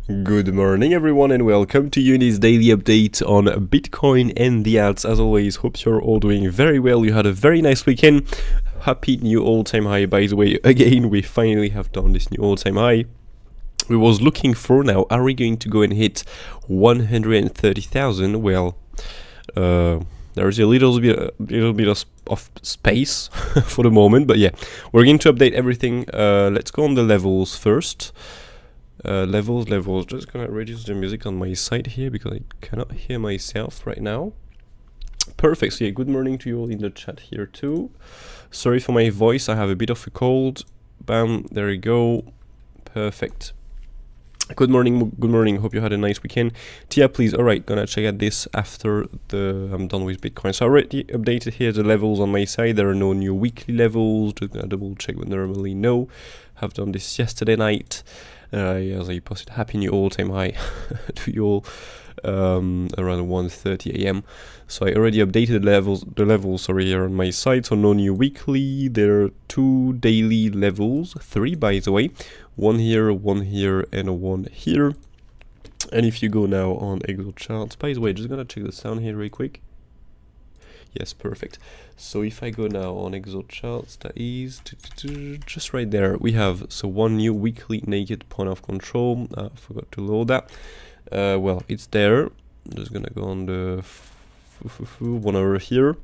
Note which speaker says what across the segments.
Speaker 1: Good morning everyone and welcome to Uni's daily update on Bitcoin and the alts. As always, hope you're all doing very well. You had a very nice weekend. Happy new all-time high, by the way. Again, we finally have done this new all-time high. We was looking for now, are we going to go and hit 130,000? Well, there's a little bit of space for the moment, but yeah, we're going to update everything. Let's go on the levels first. Levels, just gonna reduce the music on my side here because I cannot hear myself right now. Perfect. So yeah, good morning to you all in the chat here too. Sorry for my voice, I have a bit of a cold. Bam, there you go. Perfect. Good morning, hope you had a nice weekend. Tia, please. Alright, gonna check out this after I'm done with Bitcoin. So I already updated here the levels on my side. There are no new weekly levels. Just gonna double check what normally no. Have done this yesterday night. As I posted happy new all-time high to you all around 1:30 AM. So I already updated the levels here on my side. So no new weekly. There are 2 daily levels, 3 by the way, one here, and one here. And if you go now on Excel charts, by the way, just gonna check the sound here real quick. Yes, perfect. So if I go now on Excel charts, that is just right there. We have one new weekly naked point of control. I forgot to load that. Well, it's there. I'm just gonna go on the 1 hour here.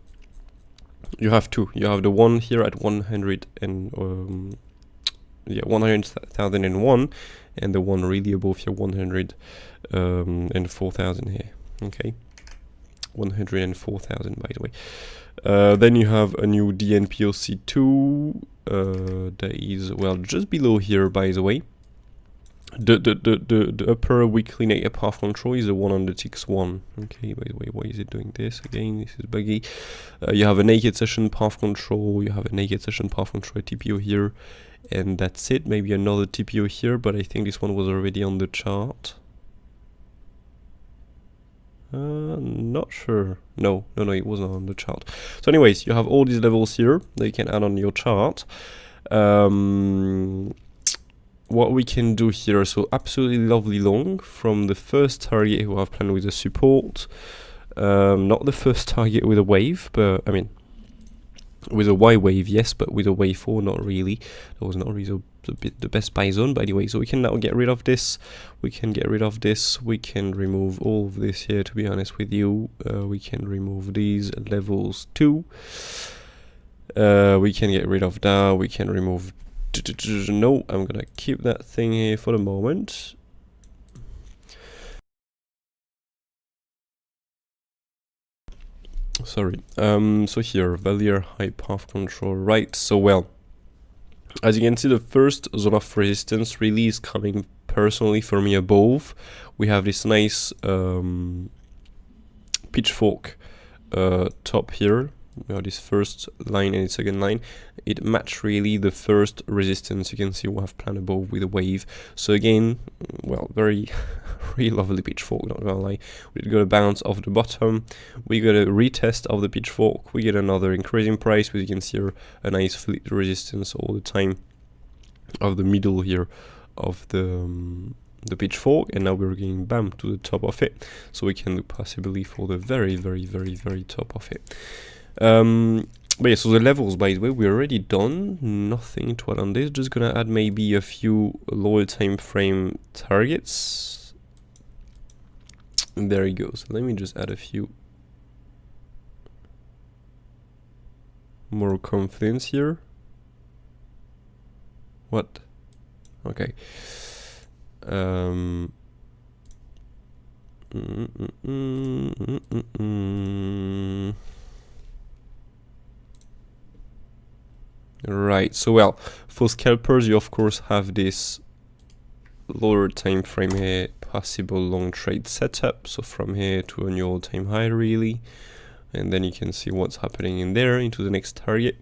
Speaker 1: You have 2. You have the one here at 100,001, and the one really above here 104,000 here. Okay. 104,000 by the way. Then you have a new DNPOC2 that is, well, just below here by the way. The upper weekly naked path control is the one on the TX1. Okay, by the way, why is it doing this again? This is buggy. You have a naked session path control, you have a naked session path control TPO here, and that's it. Maybe another TPO here, but I think this one was already on the chart. Not sure. No, it wasn't on the chart. So anyways, you have all these levels here that you can add on your chart. What we can do here, so absolutely lovely long from the first target who have planned with a support. Not the first target with a wave, but I mean with a Y wave, yes, but with a wave 4, not really. That was not really the best buy zone, by the way. So we can now get rid of this. We can get rid of this. We can remove all of this here, to be honest with you. We can remove these levels too. We can get rid of that. We can remove... No, I'm gonna keep that thing here for the moment. Sorry. So here, value high path control, right? So well, as you can see, the first zone of resistance really is coming personally for me above. We have this nice pitchfork top here. We have this first line and its second line. It matched really the first resistance. You can see we have planned above with a wave. So again, well, very really lovely pitchfork, not gonna lie. We got a bounce off the bottom. We got a retest of the pitchfork. We get another increasing price, but you can see here a nice fleet resistance all the time of the middle here of the pitchfork, and now we're getting bam to the top of it. So we can look possibly for the very top of it. But yeah, so the levels, by the way, we're already done. Nothing to add on this. Just gonna add maybe a few lower time frame targets. There you go. So let me just add a few more confidence here. What? Okay. Right, so well, for scalpers you of course have this lower time frame here, possible long trade setup, so from here to a new all-time high really, and then you can see what's happening in there into the next target.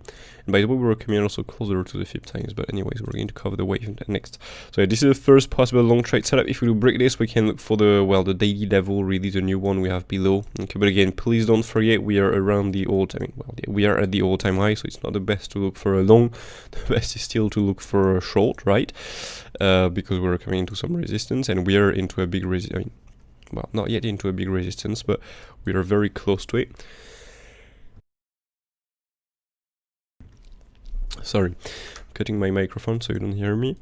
Speaker 1: And by the way, we're coming also closer to the 5 times, but anyways, we're going to cover the wave next. So yeah, this is the first possible long trade setup. If we do break this, we can look for the, well, the daily level, really the new one we have below. Okay, but again, please don't forget we are around the all-time, well, we are at the all-time high, so it's not the best to look for a long. The best is still to look for a short, right? Because we're coming into some resistance, and we are into a big resistance. I mean, well, not yet into a big resistance, but we are very close to it. Sorry, I'm cutting my microphone so you don't hear me.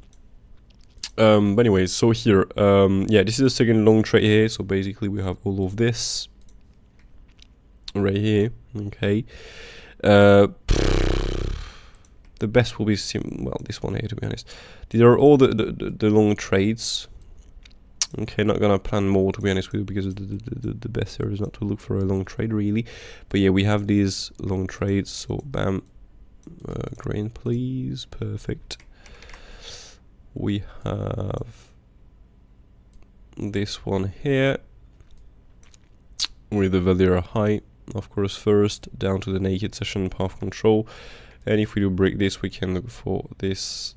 Speaker 1: But anyways, so here, yeah, this is the second long trade here. So basically we have all of this right here. Okay, the best will be well, this one here, to be honest. These are all the long trades. Okay, not gonna plan more, to be honest with you, because the best here is not to look for a long trade really. But yeah, we have these long trades. So bam. Green, please. Perfect. We have this one here with the value high, of course, first down to the naked session path control. And if we do break this, we can look for this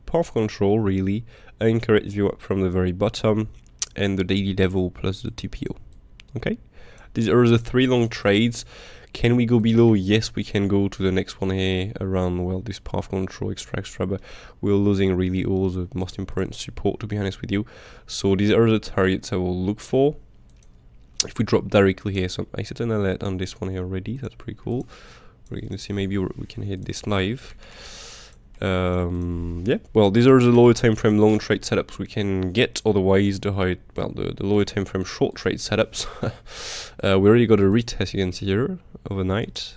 Speaker 1: path control, really, anchor it view up from the very bottom, and the daily level plus the TPO. Okay, these are the 3 long trades. Can we go below? Yes, we can go to the next one here around, well, this path control extra, but we're losing really all the most important support, to be honest with you. So these are the targets I will look for. If we drop directly here, so I set an alert on this one here already. That's pretty cool. We're going to see maybe we can hit this live. Yeah, well, these are the lower time frame long trade setups we can get. Otherwise, the high, well, the lower time frame short trade setups. We already got a retest, you can see here overnight.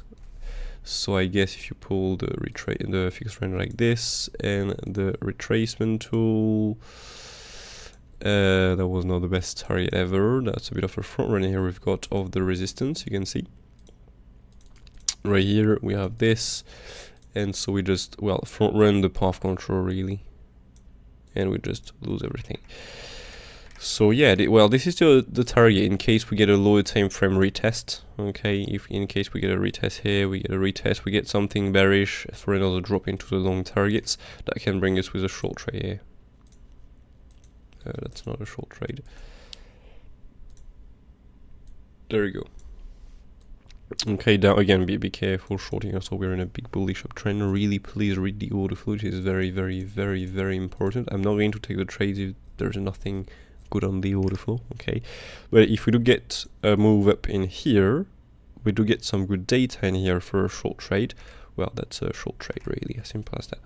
Speaker 1: So I guess if you pull the the fixed range like this and the retracement tool, that was not the best target ever. That's a bit of a front run here we've got of the resistance. You can see right here we have this. And so we just, well, front run the path control really, and we just lose everything. So yeah, well, this is the target in case we get a lower time frame retest. Okay, if in case we get a retest here, we get a retest, we get something bearish for another drop into the long targets, that can bring us with a short trade here. That's not a short trade. There you go. Okay, down again, be careful shorting. Also, we're in a big bullish uptrend. Really, please read the order flow, which is very, very, very, very important. I'm not going to take the trades if there's nothing good on the order flow. Okay, but if we do get a move up in here, we do get some good data in here for a short trade. Well, that's a short trade, really, as simple as that.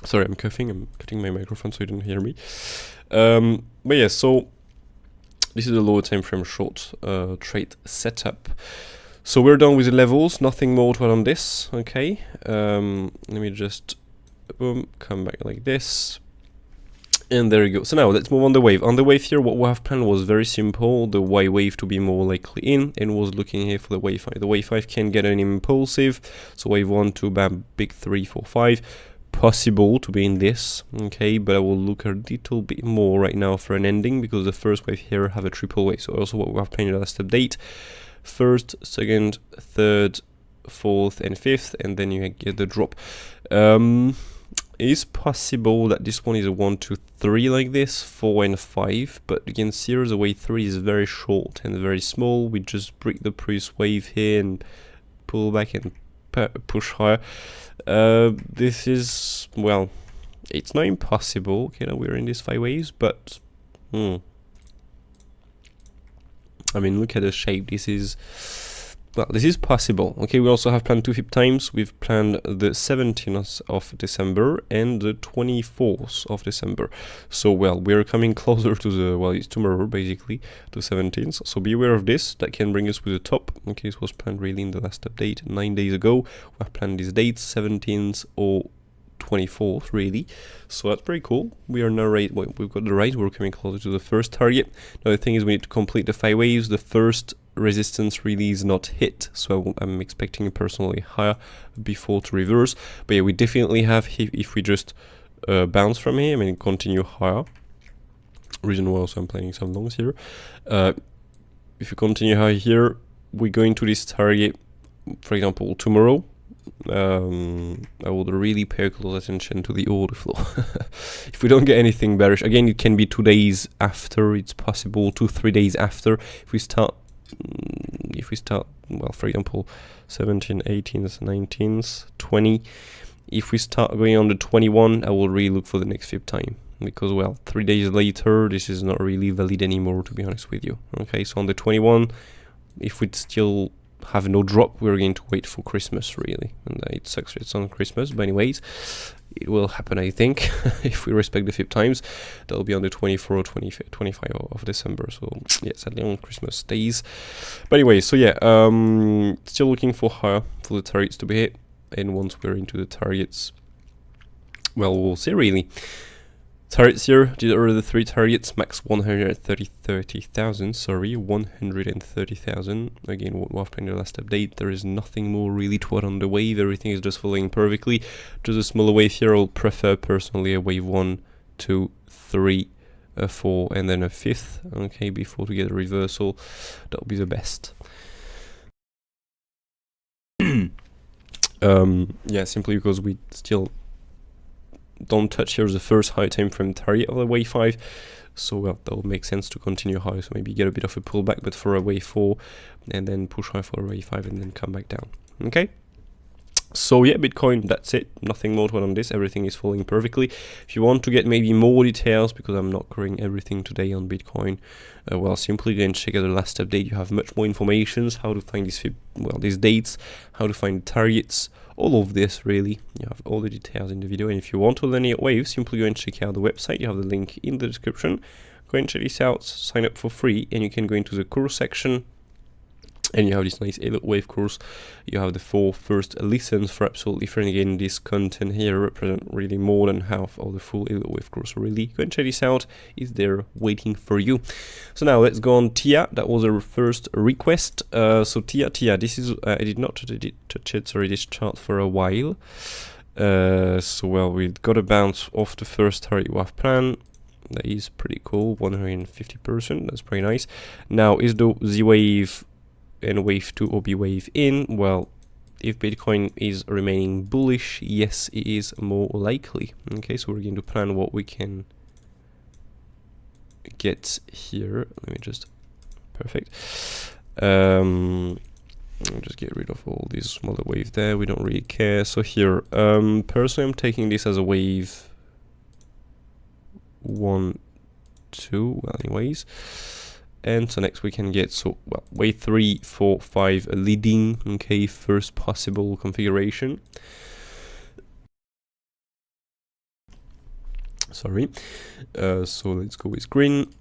Speaker 1: Sorry, I'm coughing. I'm cutting my microphone so you don't hear me. But yeah, so this is a lower time frame short trade setup. So we're done with the levels. Nothing more to add on this. Okay. Let me just boom, come back like this. And there you go. So now let's move on the wave. On the wave here, what we have planned was very simple. The Y wave to be more likely in, and was looking here for the wave 5. The wave 5 can get an impulsive. So wave 1, 2, bam, big 3, 4, 5. Possible to be in this, okay, but I will look a little bit more right now for an ending, because the first wave here have a triple wave. So also what we have planned in the last update, first, second, third, fourth, and fifth, and then you get the drop. It is possible that this one is a 1, 2, 3 like this, 4 and 5, but you can see here the wave 3 is very short and very small. We just break the previous wave here and pull back and push higher. This is, well, it's not impossible, okay, that we're in these 5 waves, but I mean, look at the shape. This is, well, this is possible. Okay, we also have planned 2 FIP times. We've planned the 17th of December and the 24th of December. So, well, we're coming closer to the, well, it's tomorrow basically, to 17th. So be aware of this. That can bring us with the top. Okay, this was planned really in the last update 9 days ago. We have planned these dates, 17th or 24th really. So that's pretty cool. We are now right, well, we've got the right, we're coming closer to the first target. Now the thing is we need to complete the 5 waves. The first resistance really is not hit, so I'm expecting personally higher before to reverse. But yeah, we definitely have, if we just bounce from here, I mean continue higher, Reason why also I'm planning some longs here. If you continue high here, we go into this target, for example, tomorrow. I would really pay close attention to the order flow. If we don't get anything bearish, again, it can be 2 days after, it's possible 2-3 days after. If we start, well, for example, 17, 18th, 19th, 20. If we start going on the 21, I will really look for the next fib time. Because, well, 3 days later, this is not really valid anymore, to be honest with you. Okay, so on the 21, if we still have no drop, we're going to wait for Christmas, really. And it sucks it's on Christmas, but anyways, it will happen, I think, if we respect the fib times. That'll be on the 24 or 25 of December, so yeah, sadly on Christmas days. But anyway, so yeah, still looking for higher, for the targets to be hit. And once we're into the targets, well, we'll see, really. Targets here, these are the 3 targets, max 130,000, sorry, 130,000. Again, what we have in the last update, there is nothing more really to add on the wave, everything is just following perfectly. Just a smaller wave here, I'll prefer personally a wave 1, 2, 3, 4, and then a 5th, okay, before to get a reversal, that would be the best. Yeah, simply because we still don't touch here the first high time frame target of the wave 5, so well, that would make sense to continue high, so maybe get a bit of a pullback, but for a wave 4, and then push high for a wave 5, and then come back down. Okay, so yeah, Bitcoin, that's it, nothing more to add on this, everything is following perfectly. If you want to get maybe more details, because I'm not covering everything today on Bitcoin, well, simply go and check out the last update. You have much more information, how to find these dates, how to find targets, all of this, really. You have all the details in the video, and if you want to learn your waves, simply go and check out the website. You have the link in the description. Go and check this out, sign up for free, and you can go into the course section, and you have this nice Elliott wave course. You have the 4 first lessons for absolutely free, and again, this content here represent really more than half of the full Elliott wave course, so really go and check this out, it's there waiting for you. So now let's go on Tia. That was our first request. So Tia, this is I did not touch it, sorry, this chart for a while. So well, we got a bounce off the first target we have planned. That is pretty cool, 150%, that's pretty nice. Now, is the Z wave and wave 2 or B wave in? Well, if Bitcoin is remaining bullish, yes, it is more likely. Okay, so we're going to plan what we can get here. Let me just, perfect. I'll just get rid of all these smaller waves there, we don't really care. So here, personally I'm taking this as a wave 1, 2, well anyways. And so next we can get, so well, wave 3, 4, 5 leading, okay, first possible configuration. Sorry. So let's go with green.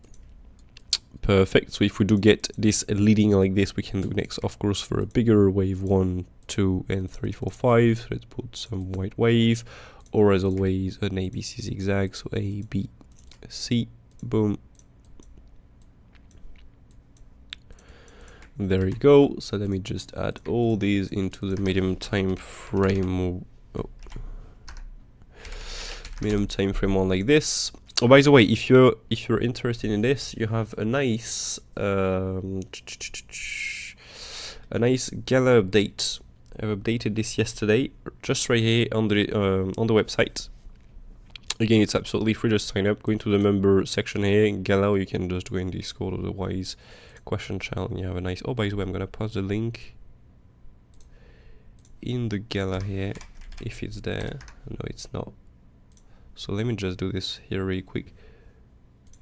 Speaker 1: Perfect. So if we do get this leading like this, we can do next, of course, for a bigger wave 1, 2, and 3, 4, 5. So let's put some white wave, or as always, an ABC zigzag. So A, B, C, boom. There you go. So let me just add all these into the medium time frame. Oh. Medium time frame one like this. Oh, by the way, if you're interested in this, you have a nice gala update. I've updated this yesterday, just right here on the website. Again, it's absolutely free. Just sign up. Go into the member section here. Gala, you can just go in Discord, otherwise question channel, and you have a nice. Oh, by the way, I'm gonna post the link in the gala here if it's there. No, it's not. So let me just do this here really quick.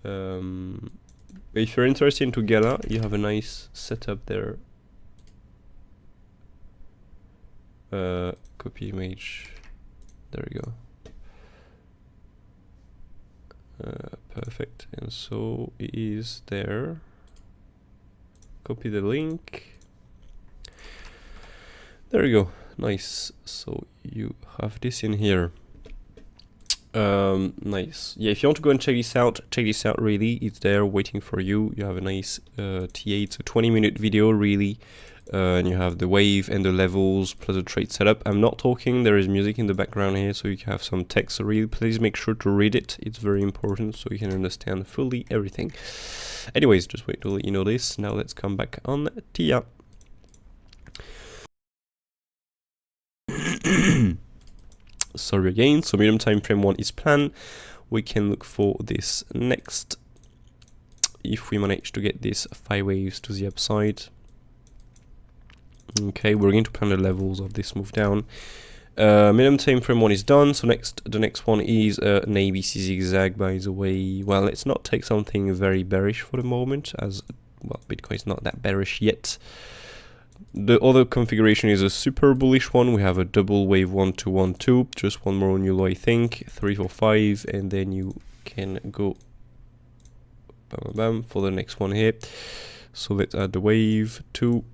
Speaker 1: If you're interested into gala, you have a nice setup there. Copy image. There we go. Perfect. And so it is there. Copy the link. There you go. Nice. So you have this in here. Nice. Yeah, if you want to go and check this out really. It's there waiting for you. You have a nice T8, so 20-minute video really. and you have the wave and the levels plus the trade setup. I'm not talking, there is music in the background here, so you can have some text. So really, please make sure to read it. It's very important so you can understand fully everything. Anyways, just wait to let you know this. Now let's come back on TIA. Sorry again. So medium time frame 1 is planned. We can look for this next. If we manage to get these 5 waves to the upside. Okay, we're going to plan the levels of this move down. Minimum time frame 1 is done. So the next one is an ABC zigzag, by the way. Well, let's not take something very bearish for the moment, as well, Bitcoin is not that bearish yet. The other configuration is a super bullish one. We have a double wave 1 2 1 2, just one more new low, I think, 3 4 5, and then you can go bam, bam, bam, for the next one here. So let's add the wave 2.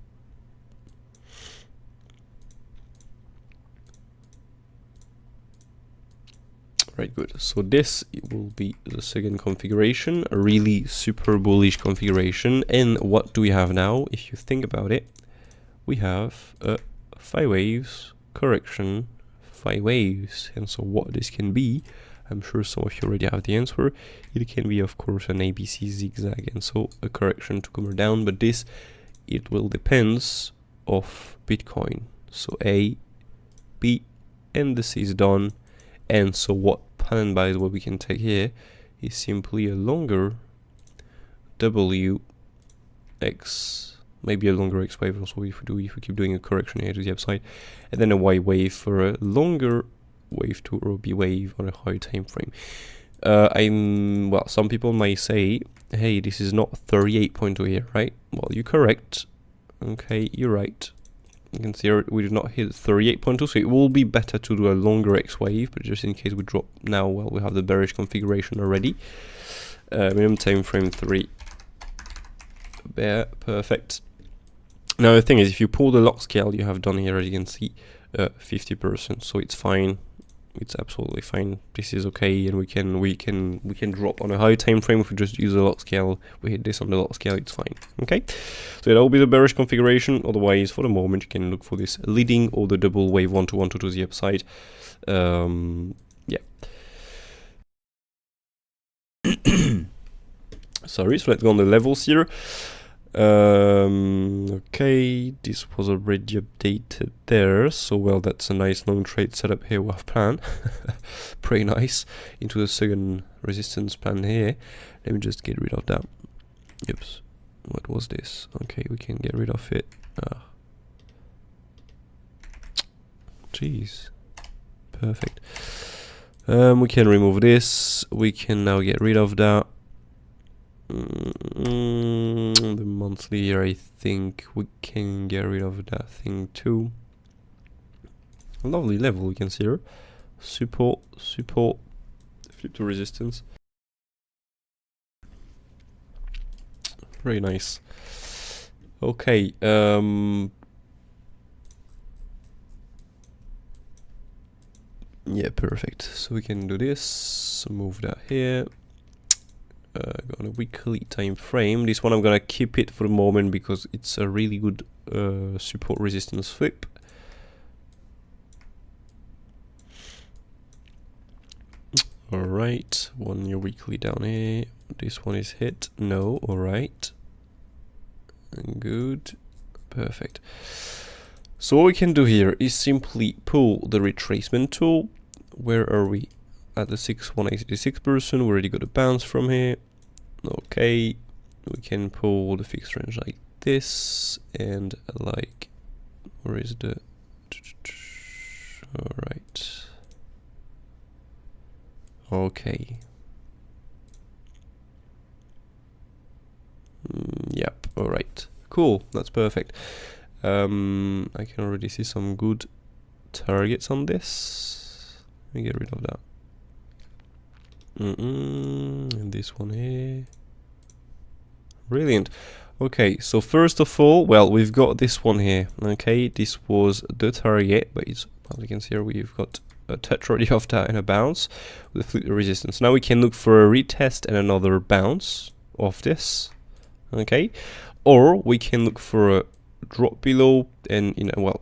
Speaker 1: Right, good. So this will be the second configuration, a really super bullish configuration. And what do we have now? If you think about it, we have a 5 waves correction, 5 waves. And so what this can be, I'm sure some of you already have the answer. It can be, of course, an ABC zigzag, and so a correction to come down. But this, it will depends of Bitcoin. So A, B, and this is done. And so what pattern, by the way, we can take here is simply a longer W X, maybe a longer X wave also if we keep doing a correction here to the upside, and then a Y wave for a longer wave 2 or B wave on a higher time frame. Well, some people might say, hey, this is not 38.2 here, right? Well, you're correct. Okay, you're right. You can see we did not hit 38.2, so it will be better to do a longer X wave, but just in case we drop now, well, we have the bearish configuration already. Minimum time frame 3. There, perfect. Now the thing is, if you pull the log scale you have done here, as you can see, 50%, so it's fine. It's absolutely fine. This is okay, and we can drop on a high time frame if we just use the log scale. We hit this on the log scale, it's fine. Okay, so that will be the bearish configuration. Otherwise, for the moment, you can look for this leading or the double wave 1 2 1 2 to the upside. Yeah. Sorry. So let's go on the levels here. Okay, this was already updated there, so well, that's a nice long trade setup here we have planned. Pretty nice. Into the second resistance plan here. Let me just get rid of that. Oops, what was this? Okay, we can get rid of it. Jeez, perfect. We can remove this. We can now get rid of that. The monthly here, I think we can get rid of that thing too. A lovely level we can see here. Support, flip to resistance. Very nice. Okay, yeah, perfect. So we can do this, move that here. Go on a weekly time frame. This one I'm gonna keep it for the moment because it's a really good support resistance flip. Alright, 1 year weekly down here. This one is hit. No, alright. Good. Perfect. So what we can do here is simply pull the retracement tool. Where are we? At the 186%, we already got a bounce from here. Okay, we can pull the fixed range like this, and like, where is the, alright, okay, yep, alright, cool, that's perfect. I can already see some good targets on this. Let me get rid of that. And this one here. Brilliant. Okay, so first of all, well, we've got this one here. Okay, this was the target, but it's, as you can see here, we've got a touch already of that and a bounce with flip the resistance. Now we can look for a retest and another bounce of this. Okay, or we can look for a drop below, and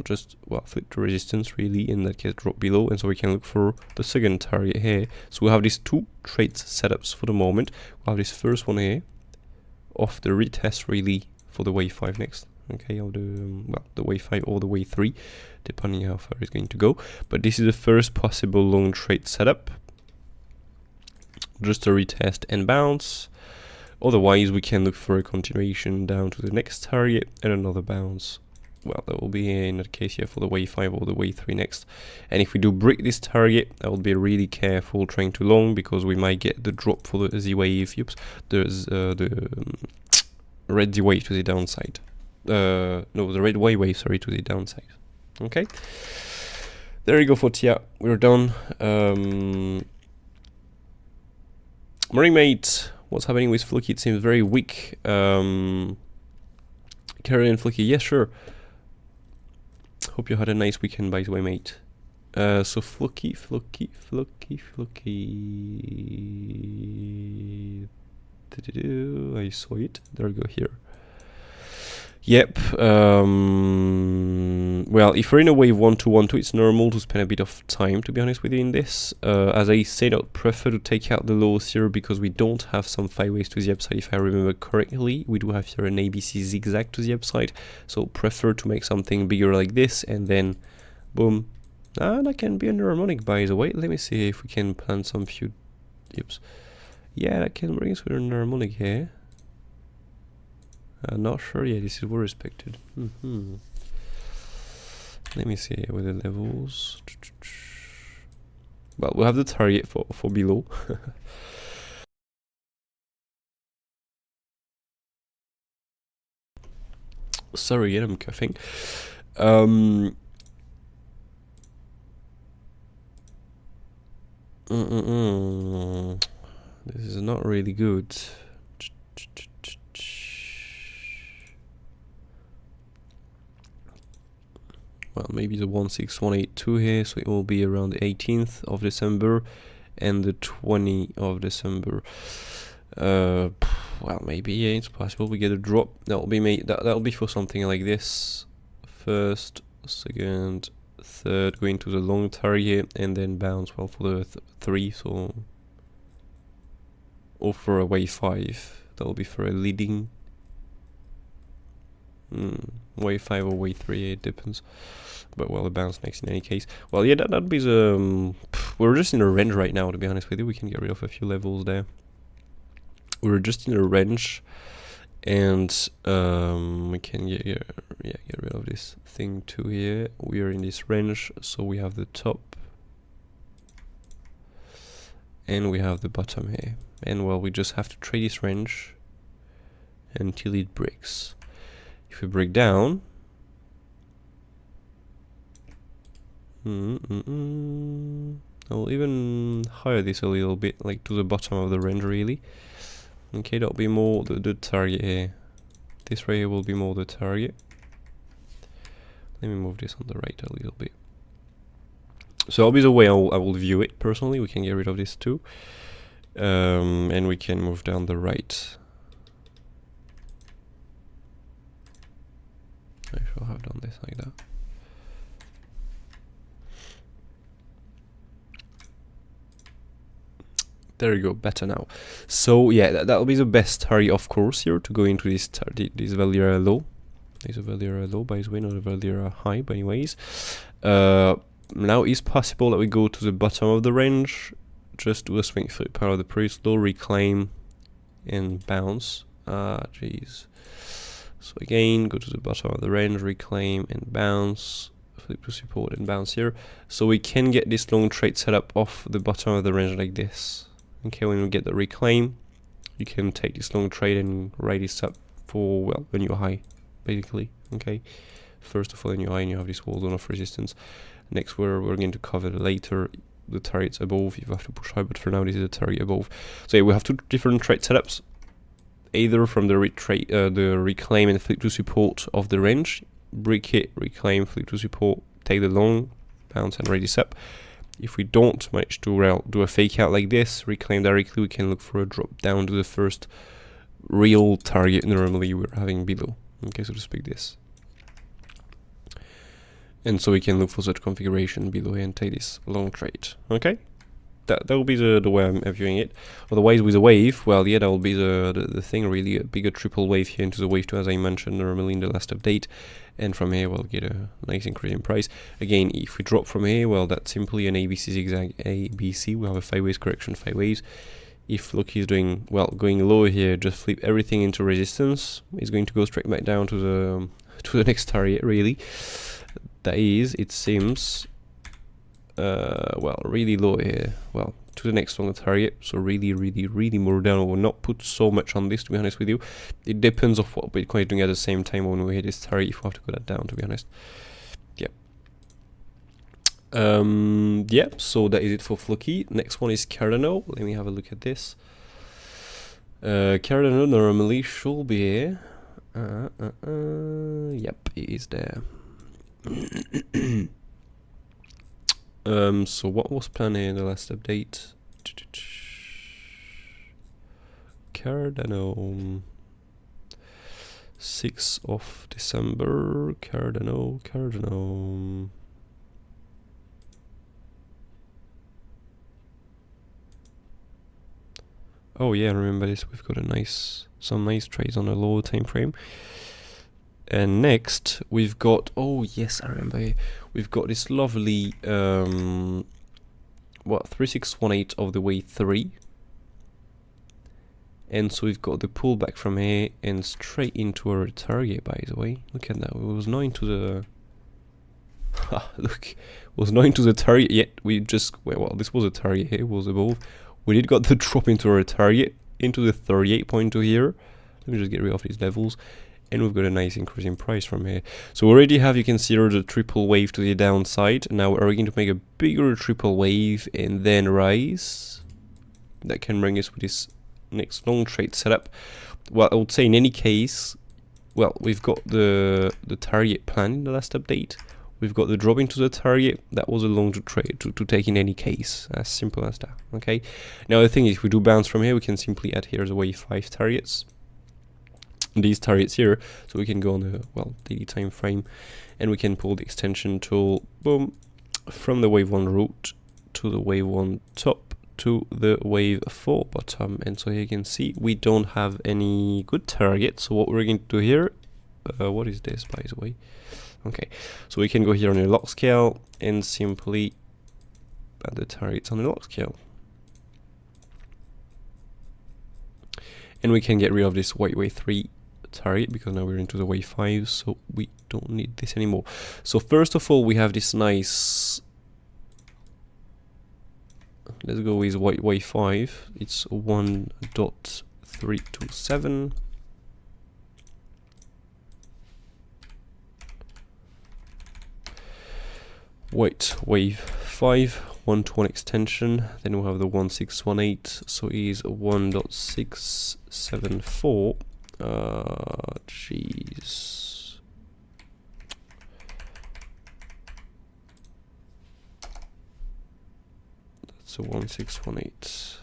Speaker 1: just flip to resistance really, in that case drop below, and so we can look for the second target here. So we have these two trades setups for the moment. We have this first one here of the retest really for the wave 5 next, okay, or the wave 5 or the wave 3, depending how far it's going to go. But this is the first possible long trade setup, just a retest and bounce. Otherwise we can look for a continuation down to the next target and another bounce. Well, that will be in that case here for the wave 5 or the wave 3 next. And if we do break this target, I will be really careful trying to long, because we might get the drop for the Z wave. The red Z wave to the downside. No, the red Y wave, sorry, to the downside. Okay, there you go for Tia. We're done. Morning, mate. What's happening with FLOKI? It seems very weak. Carry on, FLOKI. Yeah, sure. Hope you had a nice weekend, by the way, mate. So FLOKI. I saw it. There we go here. Yep. Well, if we're in a wave 1-2-1-2, it's normal to spend a bit of time, to be honest with you, in this. As I said, I'd prefer to take out the lows here, because we don't have some 5 waves to the upside, if I remember correctly. We do have here an ABC zigzag to the upside, so prefer to make something bigger like this, and then boom. That can be a harmonic, by the way. Let me see if we can plant some few dips. Yeah, that can bring us with an harmonic here. Not sure yet. This is well respected. Let me see with the levels. Well, we'll have the target for below. Sorry, I'm coughing. This is not really good. Well, maybe the 16182 here, so it will be around the 18th of December and the 20th of December. Well, maybe, yeah, it's possible we get a drop. That'll be that'll be for something like this. First, second, third, going to the long target, and then bounce, well, for the 3, so, or for a wave 5. That'll be for a leading wave 5 or wave 3, it depends. But well, the bounce next in any case. Well, yeah, that'd be the we're just in a range right now, to be honest with you. We can get rid of a few levels there. We're just in a range, and we can get rid of this thing too here. We are in this range, so we have the top and we have the bottom here, and well, we just have to trade this range until it breaks. If we break down, I'll even higher this a little bit, like to the bottom of the range really. Okay, that'll be more the target here. This right here will be more the target. Let me move this on the right a little bit. So that'll be the way I will view it personally. We can get rid of this too, and we can move down the right. I should have done this like that. There you go, better now. So yeah, that'll be the best target, of course, here to go into this Valera low. There's a Valera low, by the way, not a Valera high, but anyways. Now it's possible that we go to the bottom of the range, just do a swing flip part of the previous low, reclaim, and bounce. Jeez. So again, go to the bottom of the range, reclaim, and bounce. Flip to support and bounce here. So we can get this long trade set up off the bottom of the range like this. Okay, when we get the reclaim, you can take this long trade and ride this up for, well, a new high, basically. Okay, first of all, a new high, and you have this wall zone of resistance. Next, we're going to cover later the targets above. You have to push high, but for now, this is the target above. So yeah, we have two different trade setups, either from the reclaim and flip to support of the range, break it, reclaim, flip to support, take the long, bounce, and ride this up. If we don't manage to do a fake out like this, reclaim directly, we can look for a drop down to the first real target normally we're having below. Okay, so to speak this. And so we can look for such configuration below here and take this long trade. Okay, that will be the way I'm viewing it. Otherwise, with a wave, well, yeah, that will be the thing, really, a bigger triple wave here into the wave 2, as I mentioned normally in the last update. And from here, we'll get a nice increase in price. Again, if we drop from here, well, that's simply an ABC zigzag ABC. We have a 5 waves correction, 5 waves. If FLOKI is doing, well, going lower here, just flip everything into resistance. It's going to go straight back down to the next target, really. That is, it seems, well, really low here. Well, to the next stronger target. So really more down. I will not put so much on this, to be honest with you. It depends on what Bitcoin is doing at the same time when we hit this target. If we have to go that down, to be honest. Yeah. Yeah. So that is it for FLOKI. Next one is Cardano. Let me have a look at this. Cardano normally should be here. Yep, it is there. So what was planned here in the last update? Cardano, 6th of December. Cardano. Oh yeah, remember this. We've got some nice trades on a lower time frame. And next we've got, oh yes, I remember, we've got this lovely 3618 of the wave 3. And so we've got the pullback from here and straight into our target, by the way. Look at that. It was not into the look, it was not into the target yet. We just, well, this was a target here, it was above. We did got the drop into our target, into the 38.2 here. Let me just get rid of these levels. And we've got a nice increase in price from here. So we already have, you can see here, the triple wave to the downside. Now we're going to make a bigger triple wave and then rise. That can bring us with this next long trade setup. Well, I would say in any case, well, we've got the target plan in the last update. We've got the drop into the target. That was a long trade to take in any case. As simple as that. Okay. Now the thing is, if we do bounce from here, we can simply add here the wave 5 targets. These targets here, so we can go on the, well, daily time frame, and we can pull the extension tool, boom, from the wave 1 root to the wave 1 top to the wave 4 bottom. And so here you can see we don't have any good target. So what we're going to do here, what is this, by the way? Okay, so we can go here on the log scale and simply add the targets on the log scale. And we can get rid of this wave 3 target because now we're into the wave 5, so we don't need this anymore. So first of all, we have this nice, let's go with wave 5. It's 1.327. Wave 5, 1-to-1 extension, then we'll have the 1618, so it is 1.674. Jeez. That's a 1618.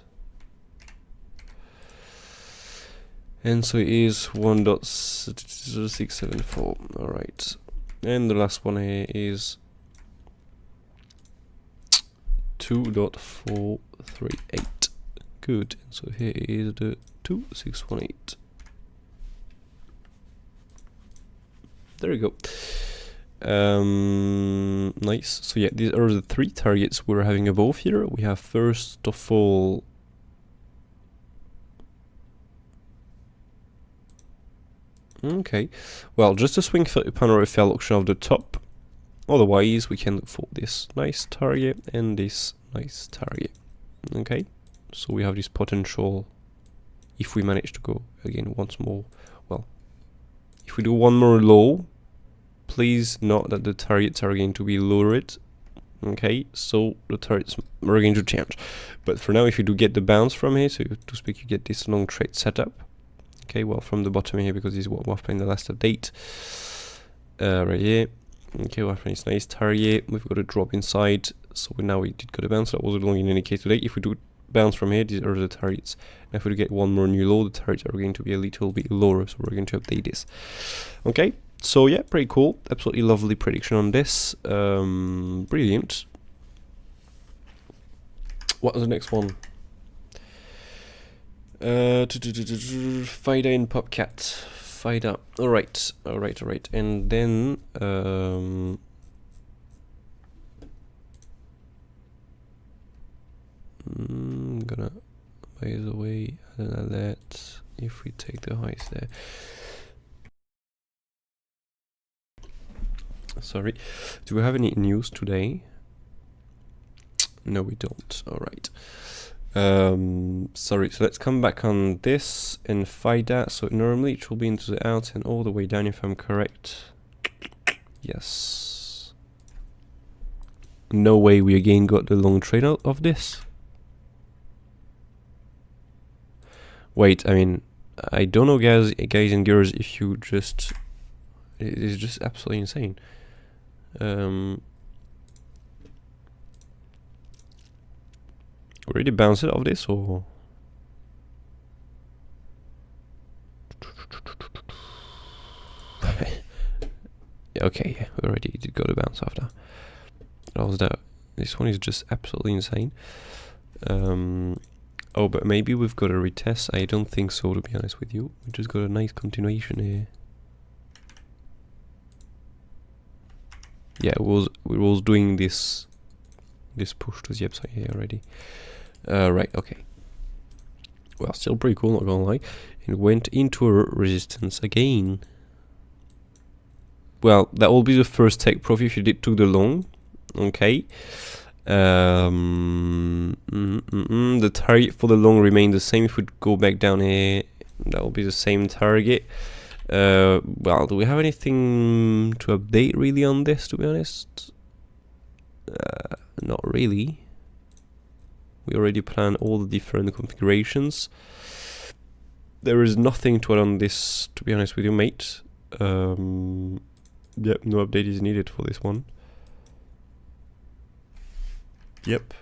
Speaker 1: And so it is 1.674. Alright. And the last one here is 2.438. Good. So here is the 2618. There we go. Nice. So yeah, these are the 3 targets we're having above here. We have first of all okay. Well, just a swing panorama auction of the top. Otherwise, we can look for this nice target and this nice target. Okay. So we have this potential if we manage to go again once more. Well, if we do one more low, please note that the targets are going to be lowered. Okay, so the targets are going to change. But for now, if you do get the bounce from here, so to speak, you get this long trade setup. Okay, well, from the bottom here, because this is what we're playing the last update. Right here. Okay, we're playing this nice target. We've got a drop inside. So now we did get a bounce. That was long in any case today. If we do bounce from here, these are the targets. Now if we get one more new low, the targets are going to be a little bit lower, so we're going to update this. Okay, So yeah, pretty cool. Absolutely lovely prediction on this. Brilliant. What was the next one? FIDA and POPCAT. FIDA. Alright. And then I'm gonna, by the way, let, if we take the highs there. Sorry. Do we have any news today? No, we don't. Alright. Sorry, so let's come back on this and FIDA. So normally it will be into the out and all the way down if I'm correct. Yes. No way we again got the long trade out of this. Wait, I mean, I don't know, guys and girls, if you just, it is just absolutely insane. Already bounce it off this, or yeah, okay, yeah, we already did go to bounce after. That was that. This one is just absolutely insane. Oh, but maybe we've got a retest. I don't think so, to be honest with you. We just got a nice continuation here. Yeah, we was doing this push to the upside here already. Right, okay. Well, still pretty cool, not gonna lie. It went into a resistance again. Well, that will be the first take profit if you took the long. Okay. The target for the long remained the same. If we go back down here, that will be the same target. Well, do we have anything to update really on this, to be honest? Not really. We already planned all the different configurations. There is nothing to add on this, to be honest with you, mate. Yep, no update is needed for this one. Yep.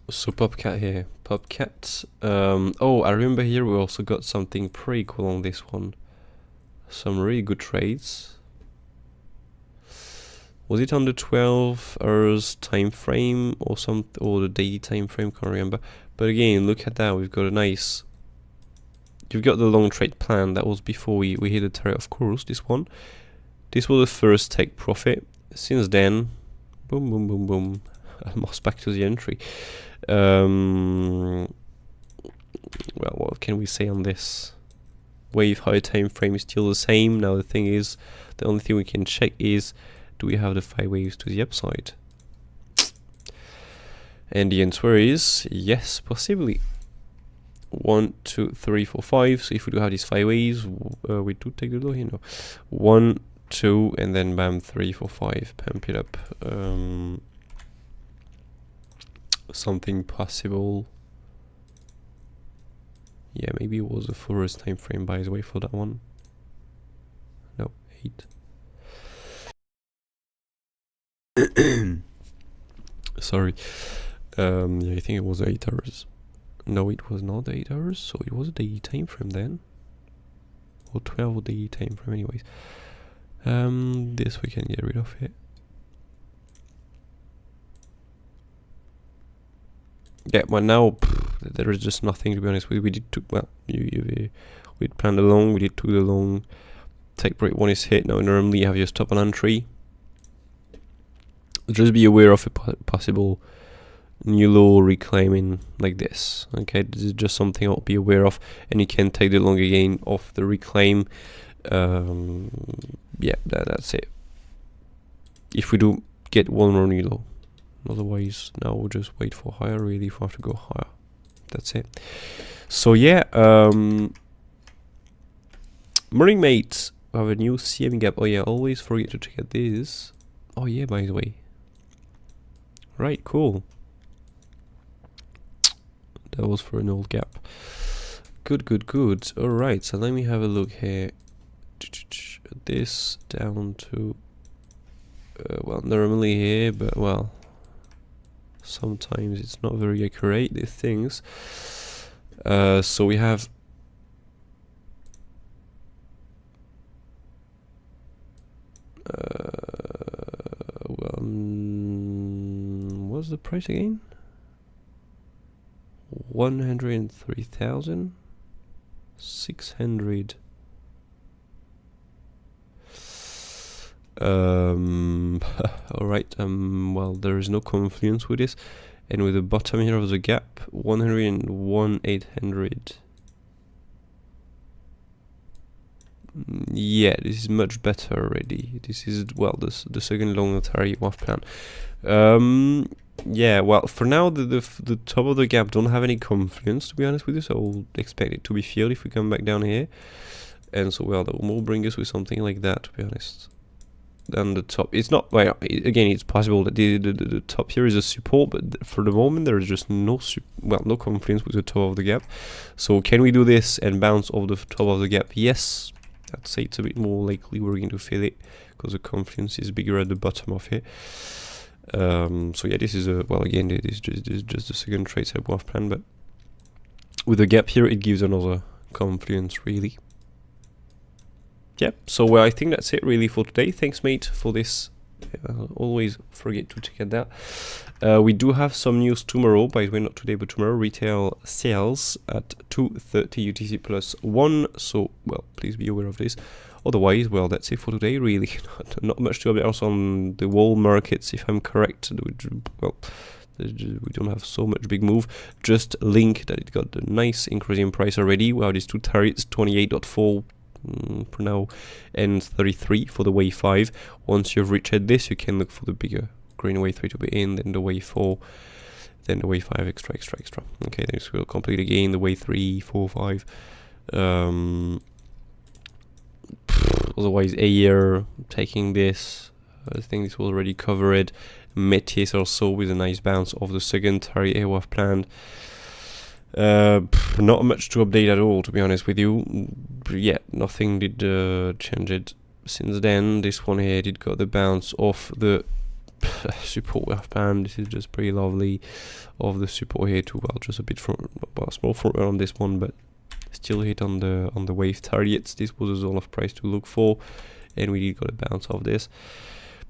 Speaker 1: So POPCAT here. POPCAT. Oh, I remember here we also got something pretty cool on this one. Some really good trades. Was it on the 12 hours time frame or or the daily time frame? Can't remember. But again, look at that. We've got a nice. You've got the long trade plan. That was before we hit the target, of course. This one. This was the first take profit. Since then, boom, boom, boom, boom. Almost back to the entry. Well, what can we say on this? Wave high time frame is still the same. Now the thing is, the only thing we can check is, do we have the 5 waves to the upside? And the answer is yes, possibly. 1, 2, 3, 4, 5. So if we do have these 5 waves, we do take the low here. No, 1, 2, and then bam, 3, 4, 5. Pump it up. Something possible. Yeah, maybe it was the forest time frame, by the way, for that one. No, 8. Sorry. Yeah, I think it was 8 hours. No, it was not 8 hours, so it was a daily time frame then. Or 12 daily time frame anyways. This we can get rid of it. Yeah, well now there is just nothing, to be honest. We did took, well, we planned along, we did took the long. Take break 1 is hit. Now normally you have your stop on entry. Just be aware of a possible new low reclaiming like this. Okay, this is just something I'll be aware of, and you can take the long again off the reclaim. Yeah, that's it. If we do get one more new low, otherwise now we'll just wait for higher. Really, if we have to go higher, that's it. So yeah, morning mates. We have a new CM gap. Oh yeah, always forget to check this. Oh yeah, by the way. Right, cool. That was for an old gap. Good. Alright, so let me have a look here. This down to well, normally here, but well, sometimes it's not very accurate, these things. So we have What's the price again? 103,600. Alright, well, there is no confluence with this, and with the bottom here of the gap, 101,800. Yeah, this is much better already. This is, well, the second long notary WAF plan. Yeah, well, for now the top of the gap don't have any confluence, to be honest with you, so I'll expect it to be filled if we come back down here. And so, well, that will bring us with something like that, to be honest. Then the top, it's not, well, again, it's possible that the top here is a support, but for the moment there is just no no confluence with the top of the gap. So can we do this and bounce off the top of the gap? Yes, I'd say it's a bit more likely we're going to fill it, because the confluence is bigger at the bottom of here. So yeah, this is a, well, again, this is just the second trade type WAF plan, but with the gap here it gives another confluence really. Yep, so well, I think that's it really for today. Thanks, mate, for this. Always forget to check it out. We do have some news tomorrow, by the way, not today but tomorrow. Retail sales at 230 UTC plus 1, so well, please be aware of this. Otherwise, well, that's it for today really. Not much to update also on the world markets, if I'm correct. Well, we don't have so much big move. Just link that it got the nice increase in price already. We have these two targets, 28.4 for now and 33 for the wave 5. Once you've reached this, you can look for the bigger green wave 3 to be in, then the wave 4, then the wave 5 extra. Okay, then this will complete again the wave 3, 4, 5. Otherwise, a year taking this, I think this will already cover it. Metis also with a nice bounce of the second target AWAF planned. Not much to update at all, to be honest with you. Yeah, nothing did change it since then. This one here did got the bounce off the support WAF plan. This is just pretty lovely. Of the support here too, well, just a bit from, well, small front run on this one, but still hit on the wave targets. This was a zone of price to look for, and we did got a bounce off this.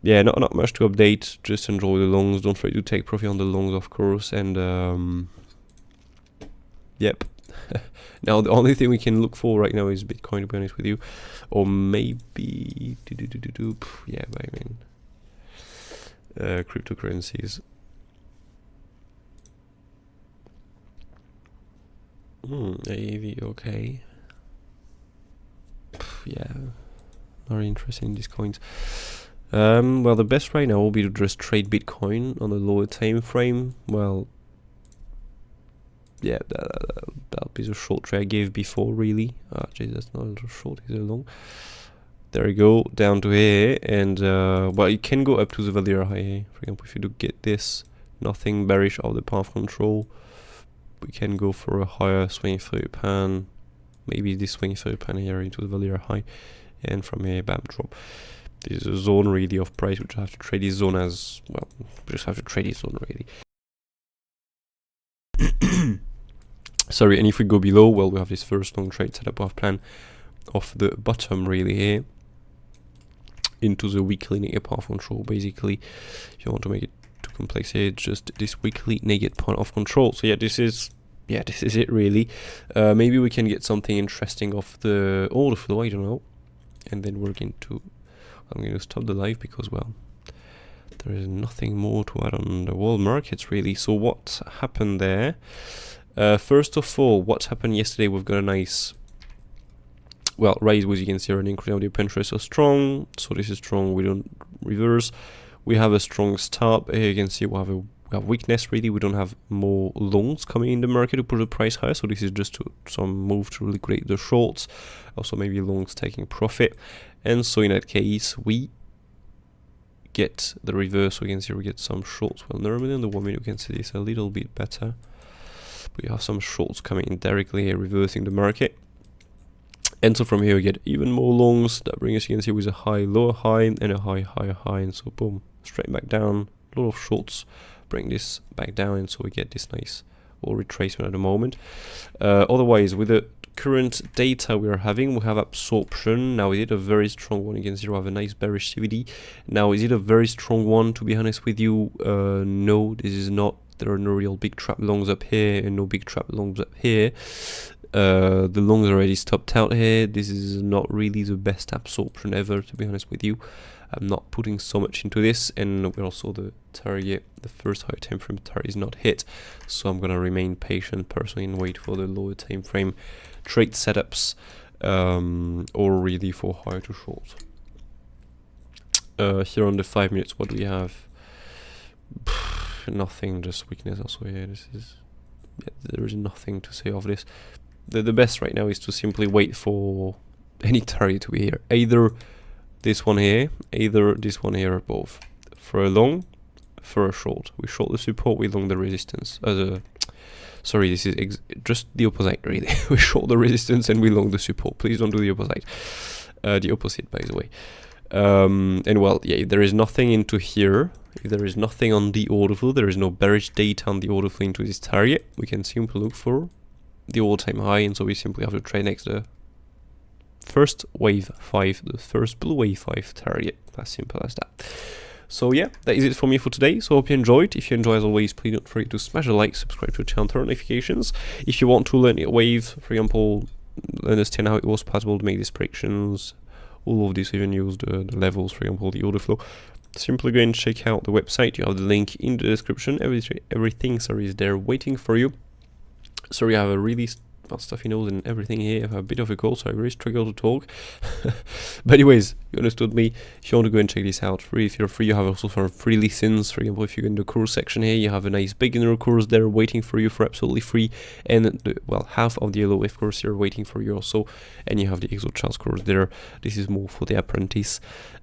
Speaker 1: Yeah, not much to update. Just enjoy the longs. Don't forget to take profit on the longs, of course, and yep. Now the only thing we can look for right now is Bitcoin, to be honest with you, or maybe yeah, I mean cryptocurrencies. AV, okay. Yeah, very interesting in these coins. Well, the best right now will be to just trade Bitcoin on a lower time frame. Well, yeah, that'll be the short trade I gave before, really. Geez, that's not a short, it's a long. There we go, down to here, and well, it can go up to the value high here. For example, if you do get this, nothing bearish of the path control, we can go for a higher swing through pan, maybe this swing through pan here into the value high, and from here, bam, drop. This is a zone really of price, which I have to trade this zone as well. We just have to trade this zone really. Sorry, and if we go below, well, we have this first long trade setup of plan of the bottom really here into the weekly negative path control. Basically, if you want to make it too complex here, just this weekly negative point of control. So yeah, this is it really. Maybe we can get something interesting off the order flow, I don't know, and then we're going to. I'm going to stop the live because, well, there is nothing more to add on the world markets really. So what happened there? First of all, what happened yesterday? We've got a nice, well, rise, as you can see, an increase of the open interest so strong. So this is strong. We don't reverse. We have a strong stop. Here you can see we have weakness really. We don't have more longs coming in the market to put the price higher. So this is just some move to liquidate the shorts. Also maybe longs taking profit. And so in that case, we get the reverse. So you can see we get some shorts. Well, normally on the 1 minute you can see this a little bit better. But you have some shorts coming in directly here, reversing the market. And so from here we get even more longs. That brings us, you can see, with a high, lower high, and a high, higher high. And so boom, straight back down. A lot of shorts bring this back down. And so we get this nice little retracement at the moment. Otherwise, with the current data we are having, we have absorption. Now, is it a very strong one? You can see we have a nice bearish CVD. Now, is it a very strong one? To be honest with you, no, this is not. There are no real big trap longs up here and no big trap longs up here. The longs already stopped out here. This is not really the best absorption ever, to be honest with you. I'm not putting so much into this, and we're also the target, the first higher time frame target is not hit, so I'm gonna remain patient personally and wait for the lower time frame trade setups, or really for higher to short. Here on the 5 minutes, what do we have? Nothing, just weakness also here. This is, yeah, there is nothing to say of this. The best right now is to simply wait for any target to be here, either this one here, either this one here, or both. For a long, for a short. We short the support, we long the resistance. Sorry, this is just the opposite really. We short the resistance and we long the support. Please don't do the opposite. The opposite, by the way. And well, yeah, if there is nothing into here, if there is nothing on the order flow, there is no bearish data on the order flow into this target, we can simply look for the all-time high, and so we simply have to trade next the first wave 5, the first blue wave 5 target. As simple as that. So yeah, that is it for me for today. So hope you enjoyed. If you enjoy, as always, please don't forget to smash a like, subscribe to the channel, turn on notifications. If you want to learn a wave, for example, understand how it was possible to make these predictions, all of this, even use the levels, for example, the order flow, simply go and check out the website. You have the link in the description. Everything, sorry, is there waiting for you. Sorry, I have a really stuffy nose and everything here. I have a bit of a cold, so I really struggle to talk. But anyways, you understood me. If you want to go and check this out free, if you're free, you have also some free lessons. For example, if you go in the course section here, you have a nice beginner course there waiting for you for absolutely free, and well, half of the yellow wave course here waiting for you also, and you have the exo charts course there. This is more for the apprentice,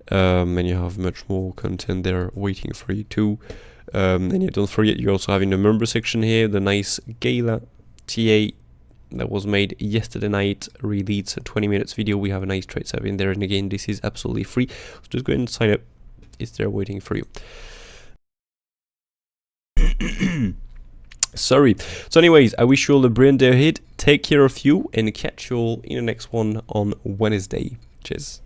Speaker 1: and you have much more content there waiting for you too. And yeah, don't forget, you also have in the member section here the nice Gala TA that was made yesterday night. Really, it's a 20 minutes video. We have a nice trade setup in there, and again, this is absolutely free, so just go ahead and sign up. It's there waiting for you. Sorry. So anyways, I wish you all a brilliant day ahead. Take care of you, and catch you all in the next one on Wednesday. Cheers.